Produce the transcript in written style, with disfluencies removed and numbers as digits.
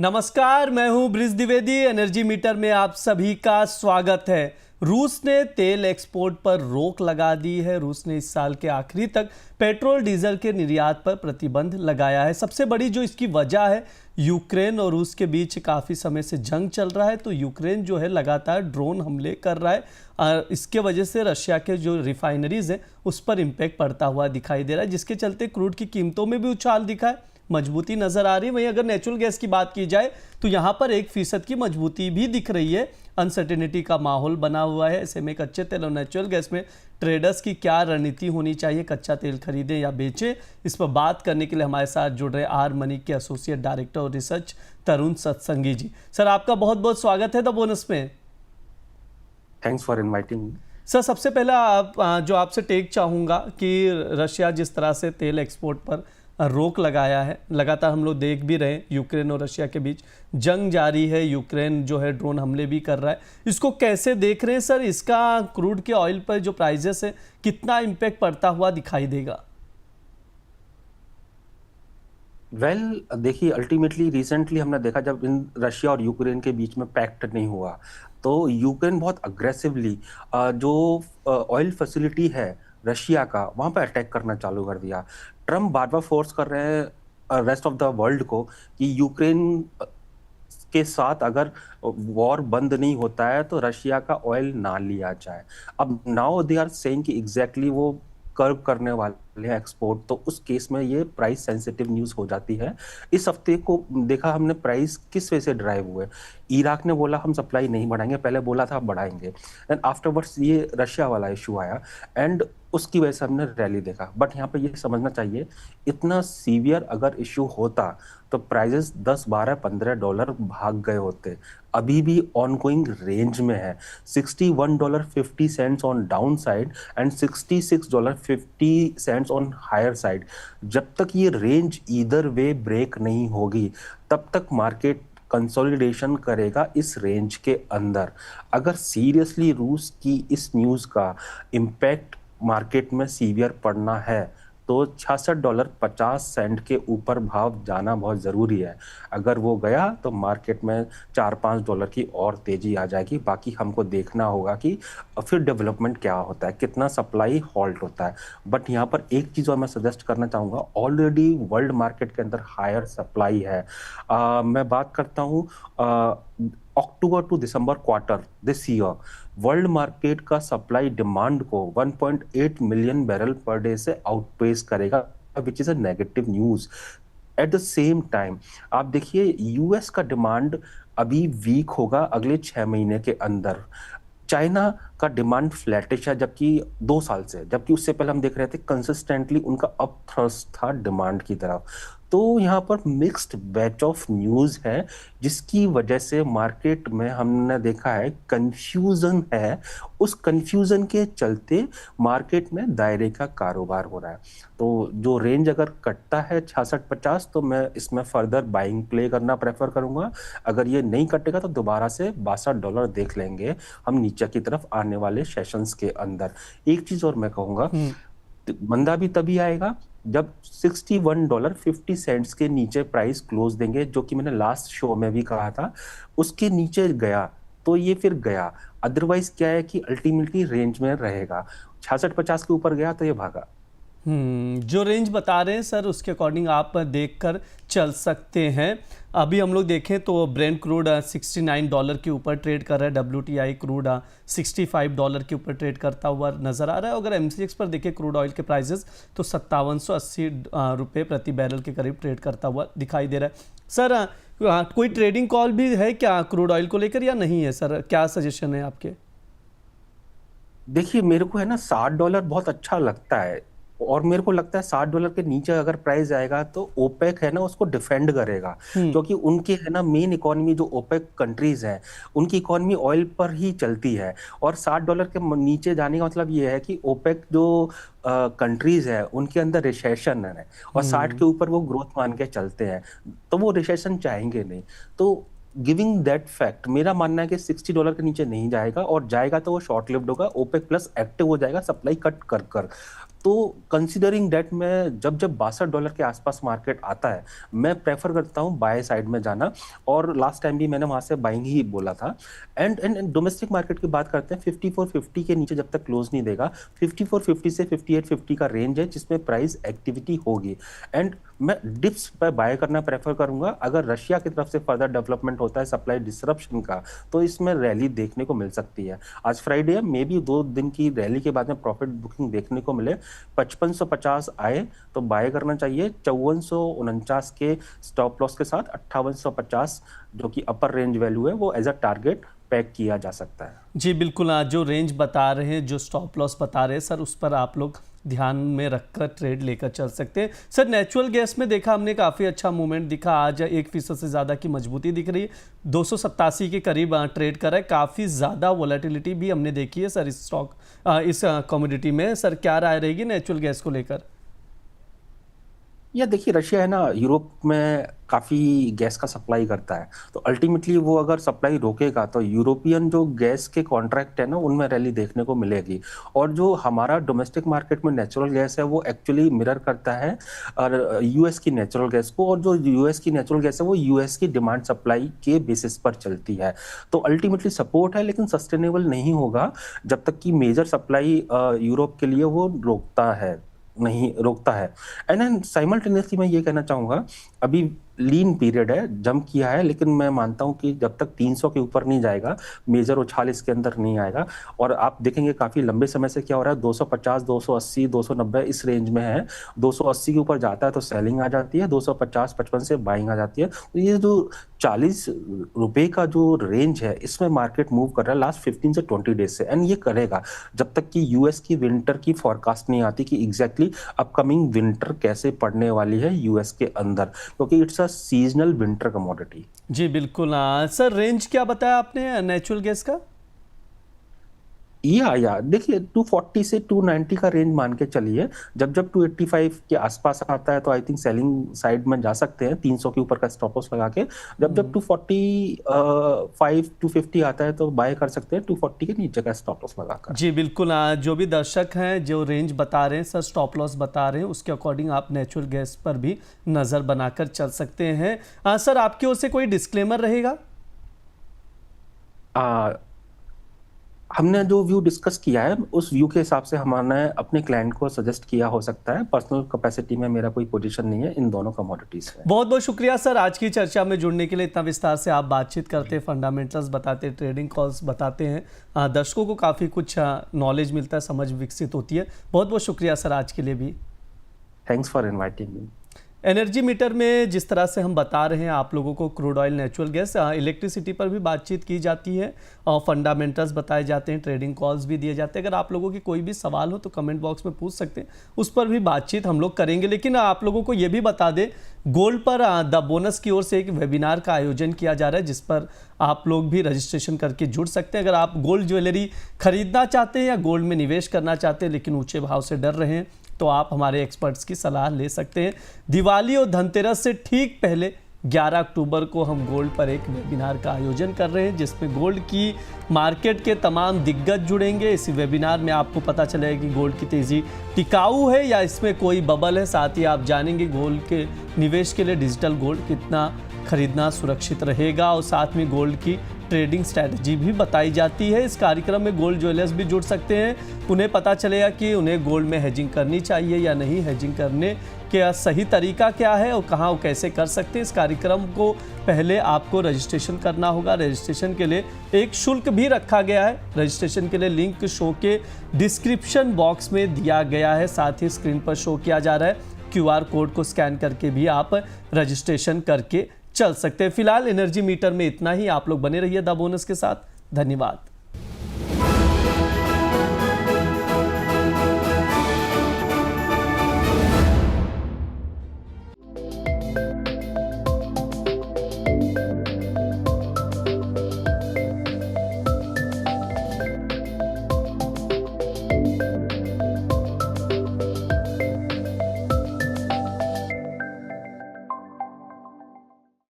नमस्कार, मैं हूं ब्रिज द्विवेदी। एनर्जी मीटर में आप सभी का स्वागत है। रूस ने तेल एक्सपोर्ट पर रोक लगा दी है। रूस ने इस साल के आखिरी तक पेट्रोल डीजल के निर्यात पर प्रतिबंध लगाया है। सबसे बड़ी जो इसकी वजह है, यूक्रेन और रूस के बीच काफ़ी समय से जंग चल रहा है, तो यूक्रेन जो है लगातार ड्रोन हमले कर रहा है। इसके वजह से रशिया के जो रिफाइनरीज हैं उस पर इम्पैक्ट पड़ता हुआ दिखाई दे रहा है, जिसके चलते क्रूड की कीमतों में भी उछाल दिखा है, मजबूती नजर आ रही है। वहीं अगर नेचुरल गैस की बात की जाए तो यहां पर 1% की मजबूती भी दिख रही है। अनसर्टेनिटी का माहौल बना हुआ है। ऐसे में कच्चे तेल और नेचुरल गैस में ट्रेडर्स की क्या रणनीति होनी चाहिए, कच्चा तेल खरीदें या बेचें, इस पर बात करने के लिए हमारे साथ जुड़ रहे आर मनी के एसोसिएट डायरेक्टर और रिसर्च तरुण सत्संगी जी। सर, आपका बहुत बहुत स्वागत है द बोनस में। Thanks for inviting. सर, सबसे पहला जो आपसे टेक चाहूँगा कि रशिया जिस तरह से तेल एक्सपोर्ट पर रोक लगाया है, लगातार हम लोग देख भी रहे हैं यूक्रेन और रशिया के बीच जंग जारी है। यूक्रेन जो है ड्रोन हमले भी कर रहा है, इसको कैसे देख रहे हैं सर? इसका क्रूड के ऑयल पर जो प्राइजेस है कितना इम्पैक्ट पड़ता हुआ दिखाई देगा? देखिए, अल्टीमेटली रिसेंटली हमने देखा जब इन रशिया और यूक्रेन के बीच में पैक्ट नहीं हुआ तो यूक्रेन बहुत अग्रेसिवली जो ऑयल फैसिलिटी है रशिया का वहां पर अटैक करना चालू कर दिया। ट्रम्प बार बार फोर्स कर रहे हैं रेस्ट ऑफ द वर्ल्ड को कि यूक्रेन के साथ अगर वॉर बंद नहीं होता है तो रशिया का ऑयल ना लिया जाए। अब नाउ दे आर सेइंग कि एग्जैक्टली वो कर्व करने वाले हैं एक्सपोर्ट, तो उस केस में ये प्राइस सेंसिटिव न्यूज हो जाती है। इस हफ्ते को देखा हमने प्राइस किस वजह से ड्राइव हुए। इराक ने बोला हम सप्लाई नहीं बढ़ाएंगे, पहले बोला था बढ़ाएंगे, एंड आफ्टरवर्ड्स ये रशिया वाला इशू आया एंड उसकी वजह से हमने रैली देखा। बट यहाँ पे ये समझना चाहिए, इतना सीवियर अगर इशू होता तो प्राइजेस 10, 12, $15 भाग गए होते। अभी भी ऑनगोइंग रेंज में है। $61.50 on down side and $66.50 on higher side. जब तक ये रेंज ईदर वे ब्रेक नहीं होगी तब तक मार्केट कंसोलिडेशन करेगा इस रेंज के अंदर। अगर सीरियसली रूस की इस न्यूज़ का इम्पैक्ट मार्केट में सीवियर पड़ना है तो $66.50 के ऊपर भाव जाना बहुत ज़रूरी है। अगर वो गया तो मार्केट में $4-5 की और तेज़ी आ जाएगी। बाकी हमको देखना होगा कि फिर डेवलपमेंट क्या होता है, कितना सप्लाई हॉल्ट होता है। बट यहाँ पर एक चीज़ और मैं सजेस्ट करना चाहूँगा, ऑलरेडी वर्ल्ड मार्केट के अंदर हायर सप्लाई है। मैं बात करता हूँ October to December quarter this year world market का सप्लाई डिमांड को 1.8 मिलियन बैरल पर डे से आउटपेस करेगा, which is a negative news. At the same time आप देखिए यूएस का डिमांड अभी वीक होगा अगले 6 महीने के अंदर। चाइना का डिमांड फ्लैटिश है, जबकि 2 साल से, जबकि उससे पहले हम देख रहे थे कंसिस्टेंटली उनका अप थ्रस्ट था डिमांड की तरफ। तो यहाँ पर मिक्स्ड बैच ऑफ न्यूज है जिसकी वजह से मार्केट में हमने देखा है कंफ्यूजन है। उस कंफ्यूजन के चलते मार्केट में दायरे का कारोबार हो रहा है। तो जो रेंज अगर कटता है 66-50 तो मैं इसमें फर्दर बाइंग प्ले करना प्रेफर करूंगा। अगर ये नहीं कटेगा तो दोबारा से $62 देख लेंगे हम नीचे की तरफ आने वाले सेशंस के अंदर। एक चीज और मैं कहूंगा, मंदा भी तभी आएगा जब $61.50 के नीचे प्राइस क्लोज देंगे, जो कि मैंने लास्ट शो में भी कहा था। उसके नीचे गया तो ये फिर गया, अदरवाइज क्या है कि अल्टीमेटली रेंज में रहेगा। 66-50 के ऊपर गया तो ये भागा। जो रेंज बता रहे हैं सर उसके अकॉर्डिंग आप देखकर चल सकते हैं। अभी हम लोग देखें तो ब्रेंट क्रूड $69 के ऊपर ट्रेड कर रहा है, WTI क्रूड $65 के ऊपर ट्रेड करता हुआ नजर आ रहा है। अगर MCX पर देखें क्रूड ऑयल के प्राइसेस तो ₹5780 प्रति बैरल के करीब ट्रेड करता हुआ दिखाई दे रहा है। सर, कोई ट्रेडिंग कॉल भी है क्या क्रूड ऑयल को लेकर या नहीं है सर? क्या सजेशन है आपके? देखिए, मेरे को है ना $60 बहुत अच्छा लगता है, और मेरे को लगता है $60 के नीचे अगर प्राइस आएगा तो ओपेक है ना उसको डिफेंड करेगा, क्योंकि उनके है ना मेन इकोनॉमी जो ओपेक कंट्रीज हैं उनकी इकोनॉमी ऑयल पर ही चलती है। और $60 के नीचे जाने का मतलब ये है कि ओपेक जो कंट्रीज है उनके अंदर रिसेशन है और 60 के ऊपर वो ग्रोथ मान के चलते हैं, तो वो रिसेशन चाहेंगे नहीं। तो गिविंग दैट फैक्ट मेरा मानना है कि $60 के नीचे नहीं जाएगा, और जाएगा तो वो शॉर्ट लिव्ड होगा। ओपेक प्लस एक्टिव हो जाएगा सप्लाई कट कर कर। तो कंसीडरिंग डेट मैं जब जब $62 के आसपास मार्केट आता है, मैं प्रेफर करता हूँ बाय साइड में जाना। और लास्ट टाइम भी मैंने वहां से बाइंग ही बोला था। एंड डोमेस्टिक मार्केट की बात करते हैं, 5450 के नीचे जब तक क्लोज नहीं देगा, 5450 से 5850 का रेंज है जिसमें प्राइस एक्टिविटी होगी। एंड मैं डिप्स पर बाय करना प्रेफर करूंगा। अगर रशिया की तरफ से फर्दर डेवलपमेंट होता है सप्लाई डिसरप्शन का, तो इसमें रैली देखने को मिल सकती है। आज फ्राइडे है, मे बी 2 दिन की रैली के बाद में प्रॉफिट बुकिंग देखने को मिले। 5550 आए तो बाय करना चाहिए। 5449 के स्टॉप लॉस के साथ 5850 जो कि अपर रेंज वैल्यू है, वो एज अ टारगेट पैक किया जा सकता है। जी बिल्कुल, आज जो रेंज बता रहे हैं, जो स्टॉप लॉस बता रहे हैं सर, उस पर आप लोग ध्यान में रखकर ट्रेड लेकर चल सकते हैं। सर नेचुरल गैस में देखा हमने काफ़ी अच्छा मूवमेंट दिखा, आज 1% से ज़्यादा की मजबूती दिख रही है, 287 के करीब ट्रेड कर रहा है। काफ़ी ज़्यादा वोलेटिलिटी भी हमने देखी है सर इस स्टॉक इस कमोडिटी में। सर क्या राय रहेगी नेचुरल गैस को लेकर? या देखिए, रशिया है ना, यूरोप में काफ़ी गैस का सप्लाई करता है। तो अल्टीमेटली वो अगर सप्लाई रोकेगा तो यूरोपियन जो गैस के कॉन्ट्रैक्ट है ना, उनमें रैली देखने को मिलेगी। और जो हमारा डोमेस्टिक मार्केट में नेचुरल गैस है, वो एक्चुअली मिरर करता है और यूएस की नेचुरल गैस को। और जो यूएस की नेचुरल गैस है वो यूएस की डिमांड सप्लाई के बेसिस पर चलती है। तो अल्टीमेटली सपोर्ट है, लेकिन सस्टेनेबल नहीं होगा जब तक कि मेजर सप्लाई यूरोप के लिए वो नहीं रोकता है। एंड एंड साइमल्टेनियसली मैं ये कहना चाहूंगा, अभी लीन पीरियड है, जंप किया है, लेकिन मैं मानता हूं कि जब तक 300 के ऊपर नहीं जाएगा, मेजर उछाल इसके अंदर नहीं आएगा। और आप देखेंगे काफी लंबे समय से क्या हो रहा है, 250, 280, 290 इस रेंज में है। 280 के ऊपर जाता है तो सेलिंग आ जाती है, 250, 55 से बाइंग आ जाती है। तो ये जो 40 रुपए का जो रेंज है, इसमें मार्केट मूव कर रहा है लास्ट 15 से 20 डेज से। एंड ये करेगा जब तक कि यूएस की विंटर की फोरकास्ट नहीं आती कि एग्जैक्टली अपकमिंग विंटर कैसे पड़ने वाली है यूएस के अंदर, क्योंकि it's a seasonal winter commodity. जी बिल्कुल। सर रेंज क्या बताया आपने नेचुरल गैस का? या देखिए, 240 से 290 का रेंज मान के चलिए। जब जब 285 के आसपास आता है तो आई थिंक सेलिंग साइड में जा सकते हैं, 300 के ऊपर का स्टॉप लॉस लगा के। जब जब 245 250 आता है तो बाय कर सकते हैं 240 के नीचे का स्टॉप लॉस लगाकर। जी बिल्कुल। जो भी दर्शक हैं जो रेंज बता रहे हैं सर, स्टॉप लॉस बता रहे हैं, उसके अकॉर्डिंग आप नेचुरल गैस पर भी नज़र बनाकर चल सकते हैं। सर आपकी ओर से कोई डिस्क्लेमर रहेगा? हमने जो व्यू डिस्कस किया है, उस व्यू के हिसाब से हमने अपने क्लाइंट को सजेस्ट किया हो सकता है। पर्सनल कैपेसिटी में मेरा कोई पोजीशन नहीं है इन दोनों कमोडिटीज में। बहुत बहुत शुक्रिया सर आज की चर्चा में जुड़ने के लिए। इतना विस्तार से आप बातचीत करते हैं, फंडामेंटल्स बताते हैं, ट्रेडिंग कॉल्स बताते हैं, दर्शकों को काफ़ी कुछ नॉलेज मिलता है, समझ विकसित होती है। बहुत बहुत शुक्रिया सर आज के लिए भी। Thanks for inviting me. Energy meter में जिस तरह से हम बता रहे हैं आप लोगों को, crude oil, natural gas, electricity पर भी बातचीत की जाती है और फंडामेंटल्स बताए जाते हैं, ट्रेडिंग कॉल्स भी दिए जाते हैं। अगर आप लोगों की कोई भी सवाल हो तो कमेंट बॉक्स में पूछ सकते हैं, उस पर भी बातचीत हम लोग करेंगे। लेकिन आप लोगों को ये भी बता दें, गोल्ड पर द बोनस की ओर से एक वेबिनार का आयोजन किया जा रहा है, जिस पर आप लोग भी रजिस्ट्रेशन करके जुड़ सकते हैं। अगर आप गोल्ड ज्वेलरी खरीदना चाहते हैं या गोल्ड में निवेश करना चाहते हैं लेकिन ऊंचे भाव से डर रहे हैं, तो आप हमारे एक्सपर्ट्स की सलाह ले सकते हैं। दिवाली और धनतेरस से ठीक पहले 11 अक्टूबर को हम गोल्ड पर एक वेबिनार का आयोजन कर रहे हैं, जिसमें गोल्ड की मार्केट के तमाम दिग्गज जुड़ेंगे। इस वेबिनार में आपको पता चलेगा कि गोल्ड की तेज़ी टिकाऊ है या इसमें कोई बबल है। साथ ही आप जानेंगे गोल्ड के निवेश के लिए डिजिटल गोल्ड कितना खरीदना सुरक्षित रहेगा, और साथ में गोल्ड की ट्रेडिंग स्ट्रैटेजी भी बताई जाती है। इस कार्यक्रम में गोल्ड ज्वेलर्स भी जुड़ सकते हैं, उन्हें पता चलेगा कि उन्हें गोल्ड में हेजिंग करनी चाहिए या नहीं, हेजिंग करने का सही तरीका क्या है और कहाँ वो कैसे कर सकते हैं। इस कार्यक्रम को पहले आपको रजिस्ट्रेशन करना होगा। रजिस्ट्रेशन के लिए एक शुल्क भी रखा गया है। रजिस्ट्रेशन के लिए लिंक शो के डिस्क्रिप्शन बॉक्स में दिया गया है, साथ ही स्क्रीन पर शो किया जा रहा है। QR कोड को स्कैन करके भी आप रजिस्ट्रेशन करके चल सकते हैं। फिलहाल एनर्जी मीटर में इतना ही। आप लोग बने रहिए द बोनस के साथ। धन्यवाद।